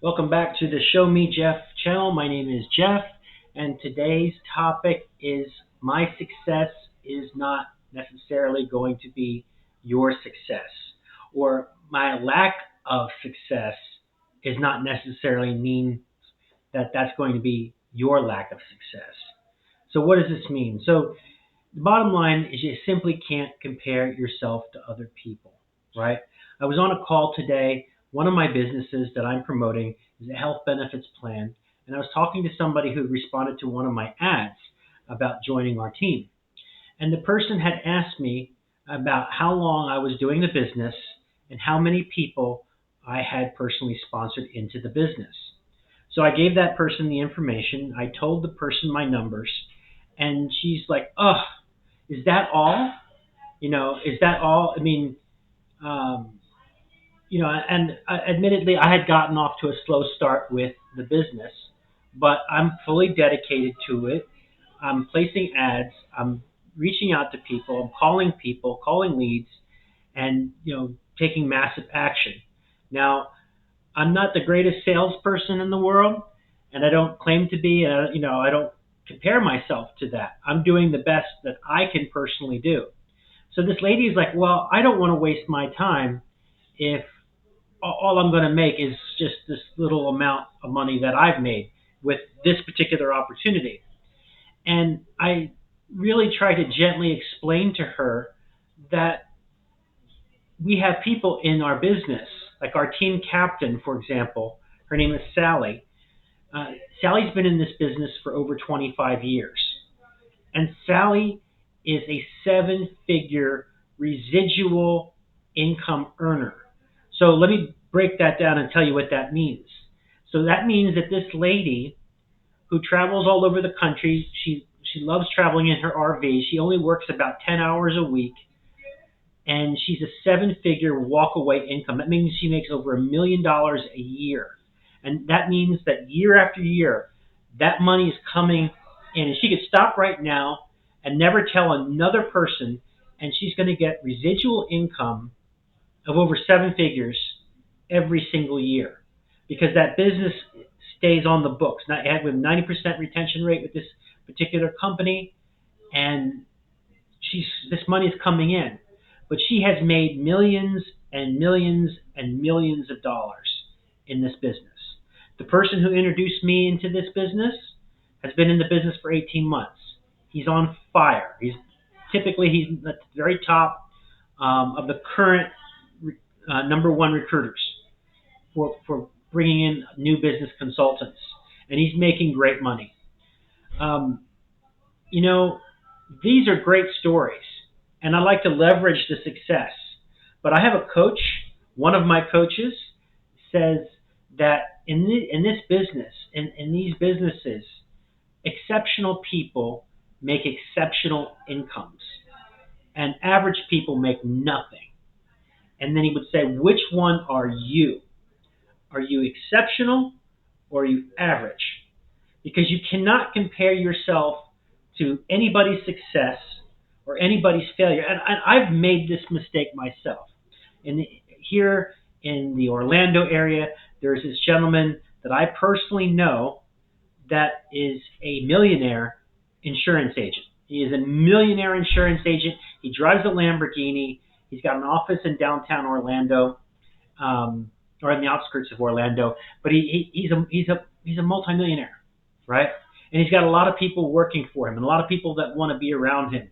Welcome back to the Show Me Jeff channel. My name is Jeff, and today's topic is my success is not necessarily going to be your success, or my lack of success is not necessarily mean that that's going to be your lack of success. So, what does this mean? So, the bottom line is you simply can't compare yourself to other people, right? I was on a call today. One of my businesses that I'm promoting is a health benefits plan, and I was talking to somebody who responded to one of my ads about joining our team. And the person had asked me about how long I was doing the business and how many people I had personally sponsored into the business. So I gave that person the information. I told the person my numbers, and she's like, "Oh, is that all? Is that all? I mean, um, and admittedly, I had gotten off to a slow start with the business, but I'm fully dedicated to it. I'm placing ads. I'm reaching out to people. I'm calling people, calling leads, and taking massive action. Now, I'm not the greatest salesperson in the world, and I don't claim to be. I don't compare myself to that. I'm doing the best that I can personally do. So this lady is like, well, I don't want to waste my time if all I'm going to make is just this little amount of money that I've made with this particular opportunity. And I really try to gently explain to her that we have people in our business, like our team captain, for example. Her name is Sally. Sally's been in this business for over 25 years. And Sally is a seven-figure residual income earner. So let me break that down and tell you what that means. So that means that this lady who travels all over the country, she loves traveling in her RV. She only works about 10 hours a week, and she's a seven-figure walk-away income. That means she makes over $1 million a year. And that means that year after year, that money is coming in. And she could stop right now and never tell another person, and she's going to get residual income of over seven figures every single year because that business stays on the books. Now, we have a 90% retention rate with this particular company, and this money is coming in. But she has made millions and millions and millions of dollars in this business. The person who introduced me into this business has been in the business for 18 months. He's on fire. He's at the very top of the current number one recruiters for bringing in new business consultants, and he's making great money. Um, you know, these are great stories, and I like to leverage the success. But I have a coach. One of my coaches says that in this business, in these businesses, exceptional people make exceptional incomes, and average people make nothing. And then he would say, which one are you? Are you exceptional or are you average? Because you cannot compare yourself to anybody's success or anybody's failure. And I've made this mistake myself. Here in the Orlando area, there's this gentleman that I personally know that is a millionaire insurance agent. He is a millionaire insurance agent. He drives a Lamborghini. He's got an office in downtown Orlando, or in the outskirts of Orlando. But he's a multimillionaire, right? And he's got a lot of people working for him, and a lot of people that want to be around him,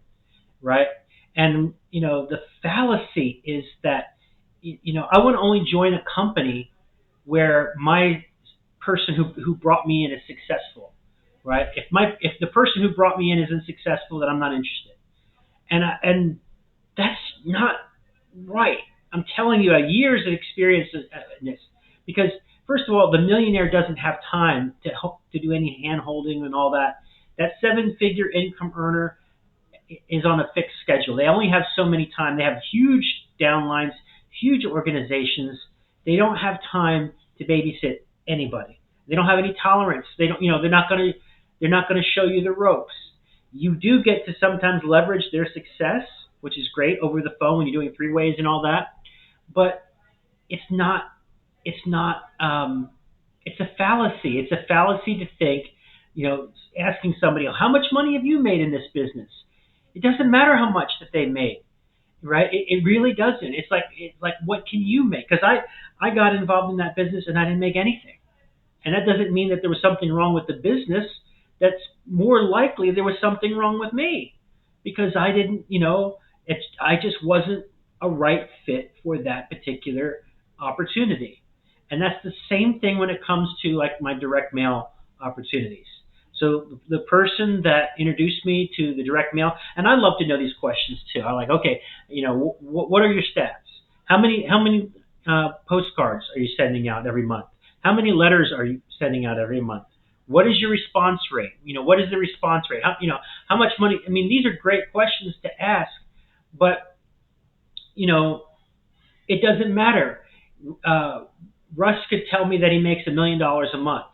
right? And the fallacy is that I want to only join a company where my person who brought me in is successful, right? If the person who brought me in isn't successful, then I'm not interested. And that's not right. I'm telling you, years of experience in this. Because first of all, the millionaire doesn't have time to do any hand holding and all that. That seven-figure income earner is on a fixed schedule. They only have so many time. They have huge downlines, huge organizations. They don't have time to babysit anybody. They don't have any tolerance. They don't. They're not going to show you the ropes. You do get to sometimes leverage their success, which is great over the phone when you're doing three ways and all that. But it's not. It's not. It's a fallacy. It's a fallacy to think, asking somebody, how much money have you made in this business? It doesn't matter how much that they made, right? It really doesn't. It's like what can you make? Because I got involved in that business and I didn't make anything, and that doesn't mean that there was something wrong with the business. That's more likely there was something wrong with me because I didn't, I just wasn't a right fit for that particular opportunity. And that's the same thing when it comes to like my direct mail opportunities. So the person that introduced me to the direct mail, and I love to know these questions too. I'm like, okay, what are your stats? How many postcards are you sending out every month? How many letters are you sending out every month? What is your response rate? What is the response rate? How much money? I mean, these are great questions to ask, but you know, it doesn't matter. Russ could tell me that he makes $1 million a month.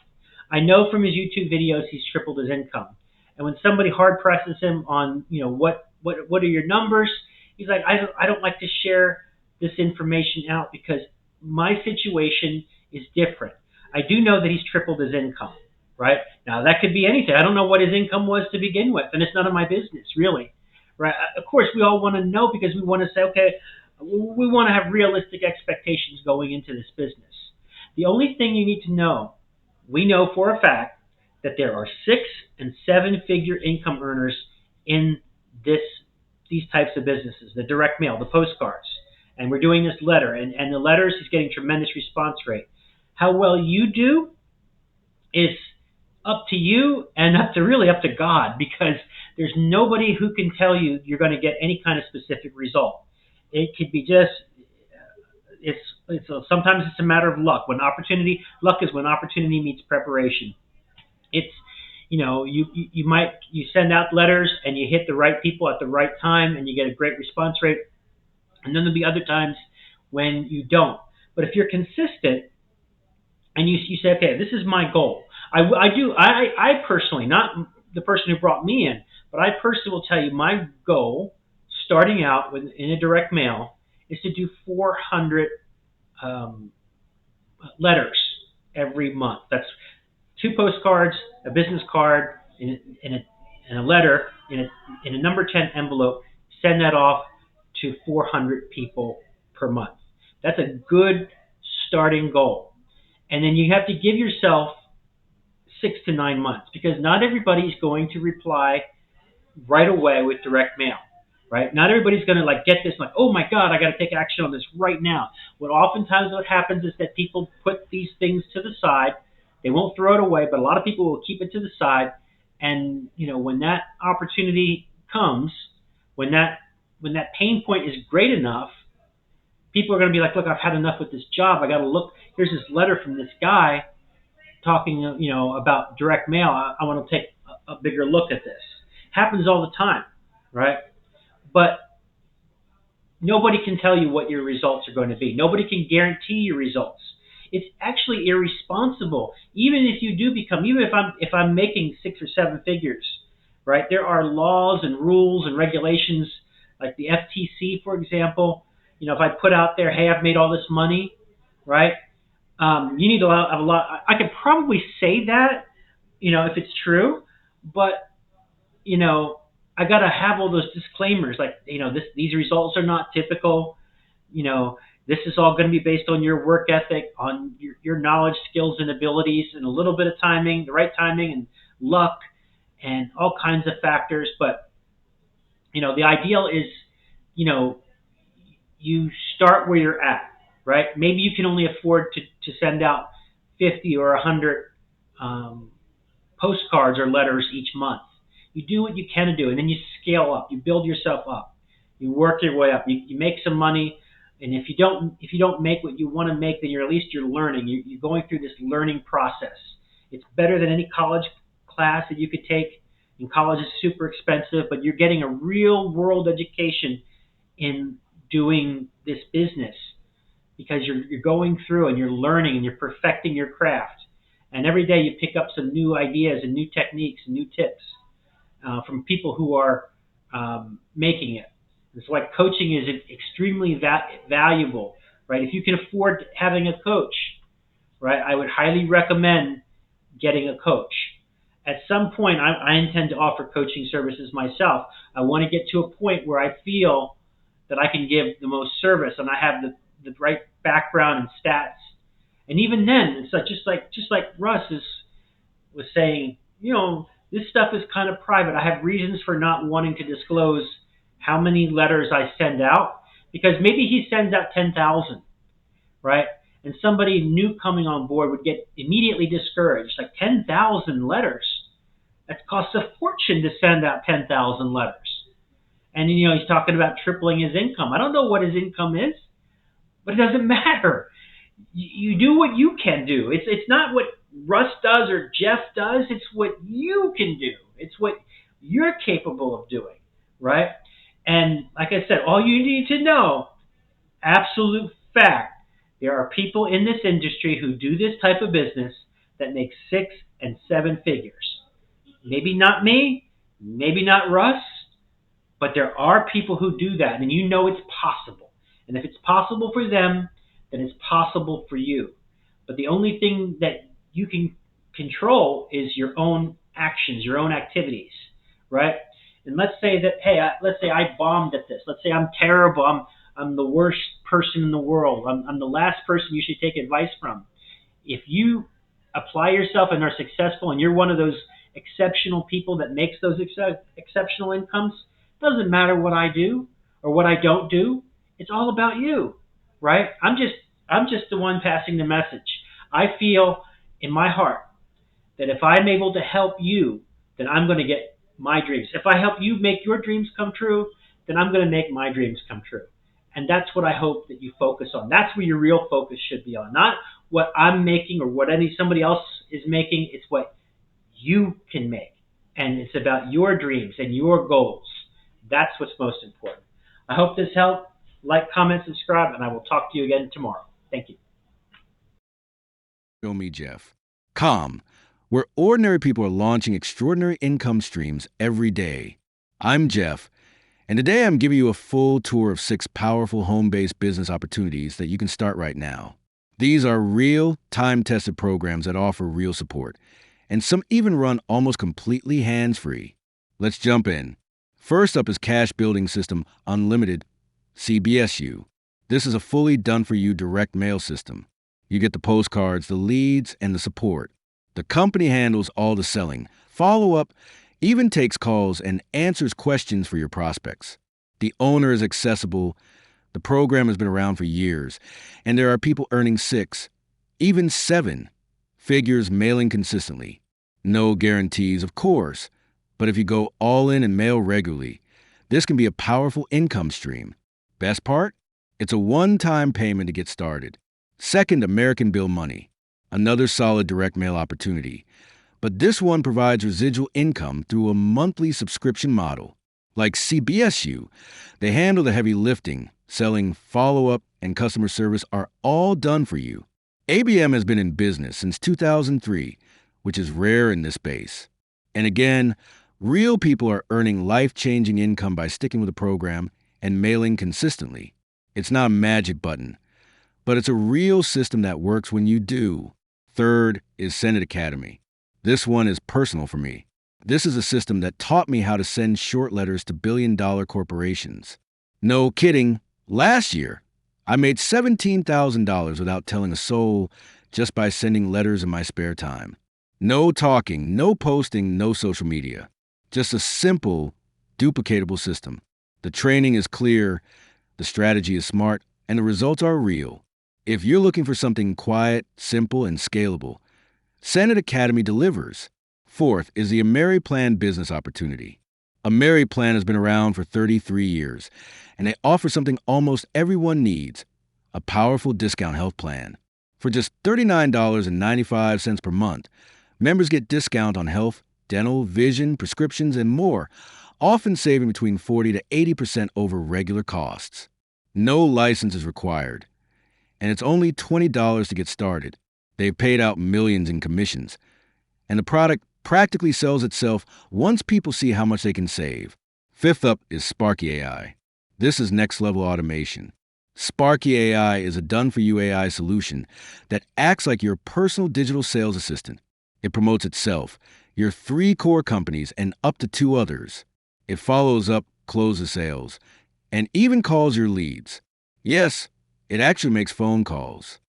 I know from his YouTube videos he's tripled his income. And when somebody hard presses him on, what are your numbers? He's like, I don't like to share this information out because my situation is different. I do know that he's tripled his income, right? Now that could be anything. I don't know what his income was to begin with, and it's none of my business, really, right? Of course, we all want to know because we want to say, okay, we want to have realistic expectations going into this business. The only thing you need to know, we know for a fact that there are 6 and 7-figure income earners in these types of businesses, the direct mail, the postcards. And we're doing this letter, and the letters is getting tremendous response rate. How well you do is up to you and up to God, because there's nobody who can tell you you're going to get any kind of specific result. It could be just sometimes it's a matter of luck. Luck is when opportunity meets preparation. It's you send out letters and you hit the right people at the right time and you get a great response rate, and then there'll be other times when you don't. But if you're consistent and you say, okay, this is my goal. I personally, not the person who brought me in, but I personally will tell you my goal starting out in a direct mail is to do 400 letters every month. That's 2 postcards, a business card, and a letter in a number 10 envelope. Send that off to 400 people per month. That's a good starting goal. And then you have to give yourself 6 to 9 months, because not everybody's going to reply right away with direct mail. Right? Not everybody's going to get this oh my God, I got to take action on this right now. Oftentimes what happens is that people put these things to the side. They won't throw it away, but a lot of people will keep it to the side. And when that opportunity comes, when that pain point is great enough, people are going to be like, look, I've had enough with this job. I got to look. Here's this letter from this guy talking, about direct mail. I want to take a bigger look at this. Happens all the time, right? But nobody can tell you what your results are going to be. Nobody can guarantee your results. It's actually irresponsible. Even if I'm making 6 or 7 figures, right? There are laws and rules and regulations, like the FTC, for example. If I put out there, hey, I've made all this money, right? You need to have a lot. I could probably say that, if it's true, but I got to have all those disclaimers, these results are not typical. This is all going to be based on your work ethic, on your knowledge, skills, and abilities, and a little bit of timing, the right timing, and luck, and all kinds of factors. But the ideal is, you start where you're at, right? Maybe you can only afford to send out 50 or 100 postcards or letters each month. You do what you can do, and then you scale up. You build yourself up. You work your way up. You make some money, and if you don't make what you want to make, then at least you're learning. You're going through this learning process. It's better than any college class that you could take. And college is super expensive, but you're getting a real world education in doing this business, because you're going through and you're learning and you're perfecting your craft. And every day you pick up some new ideas and new techniques and new tips from people who are making it. It's like coaching is extremely valuable, right? If you can afford having a coach, right? I would highly recommend getting a coach. At some point, I intend to offer coaching services myself. I want to get to a point where I feel that I can give the most service and I have the right background and stats. And even then, it's like just like Russ was saying, this stuff is kind of private. I have reasons for not wanting to disclose how many letters I send out because maybe he sends out 10,000, right? And somebody new coming on board would get immediately discouraged. Like 10,000 letters. That costs a fortune to send out 10,000 letters. And he's talking about tripling his income. I don't know what his income is, but it doesn't matter. You do what you can do. It's not what Russ does or Jeff does. It's what you can do. It's what you're capable of doing, right? And like I said, all you need to know, absolute fact, there are people in this industry who do this type of business that make 6 and 7 figures. Maybe not me, maybe not Russ, but there are people who do that, and it's possible. And if it's possible for them, then it's possible for you. But the only thing that you can control is your own actions, your own activities, right? And let's say that, let's say I bombed at this. Let's say I'm terrible. I'm the worst person in the world. I'm the last person you should take advice from. If you apply yourself and are successful and you're one of those exceptional people that makes those exceptional incomes, doesn't matter what I do or what I don't do. It's all about you, right? I'm just the one passing the message. I feel in my heart that if I'm able to help you, then I'm going to get my dreams. If I help you make your dreams come true, then I'm going to make my dreams come true. And that's what I hope that you focus on. That's where your real focus should be on. Not what I'm making or what somebody else is making. It's what you can make. And it's about your dreams and your goals. That's what's most important. I hope this helped. Like, comment, subscribe, and I will talk to you again tomorrow. Thank you. Show me Jeff. Calm, where ordinary people are launching extraordinary income streams every day. I'm Jeff, and today I'm giving you a full tour of 6 powerful home-based business opportunities that you can start right now. These are real, time-tested programs that offer real support, and some even run almost completely hands-free. Let's jump in. First up is Cash Building System Unlimited, CBSU. This is a fully done-for-you direct mail system. You get the postcards, the leads, and the support. The company handles all the selling, follow-up, even takes calls and answers questions for your prospects. The owner is accessible. The program has been around for years, and there are people earning 6, even 7 figures mailing consistently. No guarantees, of course, but if you go all in and mail regularly, this can be a powerful income stream. Best part? It's a one-time payment to get started. Second, American Bill Money, another solid direct mail opportunity. But this one provides residual income through a monthly subscription model. Like CBSU, they handle the heavy lifting, selling, follow-up, and customer service are all done for you. ABM has been in business since 2003, which is rare in this space. And again, real people are earning life-changing income by sticking with the program and mailing consistently. It's not a magic button, but it's a real system that works when you do. Third is Send It Academy. This one is personal for me. This is a system that taught me how to send short letters to billion-dollar corporations. No kidding, last year, I made $17,000 without telling a soul just by sending letters in my spare time. No talking, no posting, no social media. Just a simple, duplicatable system. The training is clear, the strategy is smart, and the results are real. If you're looking for something quiet, simple, and scalable, Send It Academy delivers. Fourth is the AmeriPlan business opportunity. AmeriPlan has been around for 33 years, and they offer something almost everyone needs, a powerful discount health plan. For just $39.95 per month, members get discount on health, dental, vision, prescriptions, and more, often saving between 40 to 80% over regular costs. No license is required, and it's only $20 to get started. They've paid out millions in commissions, and the product practically sells itself once people see how much they can save. Fifth up is Sparky AI. This is next-level automation. Sparky AI is a done-for-you AI solution that acts like your personal digital sales assistant. It promotes itself, your 3 core companies, and up to 2 others. It follows up, closes sales, and even calls your leads. Yes, it actually makes phone calls.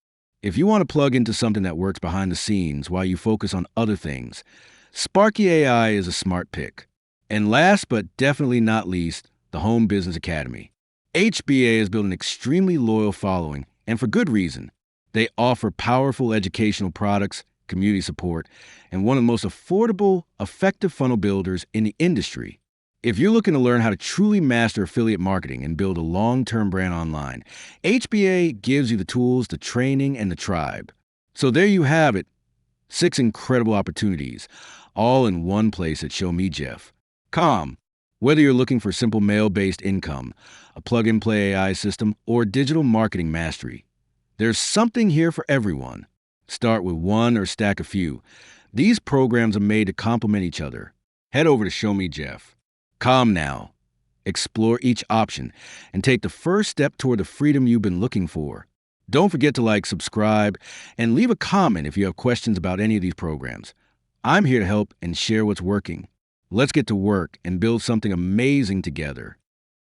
If you want to plug into something that works behind the scenes while you focus on other things, Sparky AI is a smart pick. And last but definitely not least, the Home Business Academy. HBA has built an extremely loyal following, and for good reason. They offer powerful educational products, community support, and one of the most affordable, effective funnel builders in the industry. If you're looking to learn how to truly master affiliate marketing and build a long-term brand online, HBA gives you the tools, the training, and the tribe. So there you have it, 6 incredible opportunities, all in one place at ShowMeJeff.com. Whether you're looking for simple mail-based income, a plug-and-play AI system, or digital marketing mastery, there's something here for everyone. Start with one or stack a few. These programs are made to complement each other. Head over to ShowMeJeff.com now. Explore each option and take the first step toward the freedom you've been looking for. Don't forget to like, subscribe, and leave a comment if you have questions about any of these programs. I'm here to help and share what's working. Let's get to work and build something amazing together.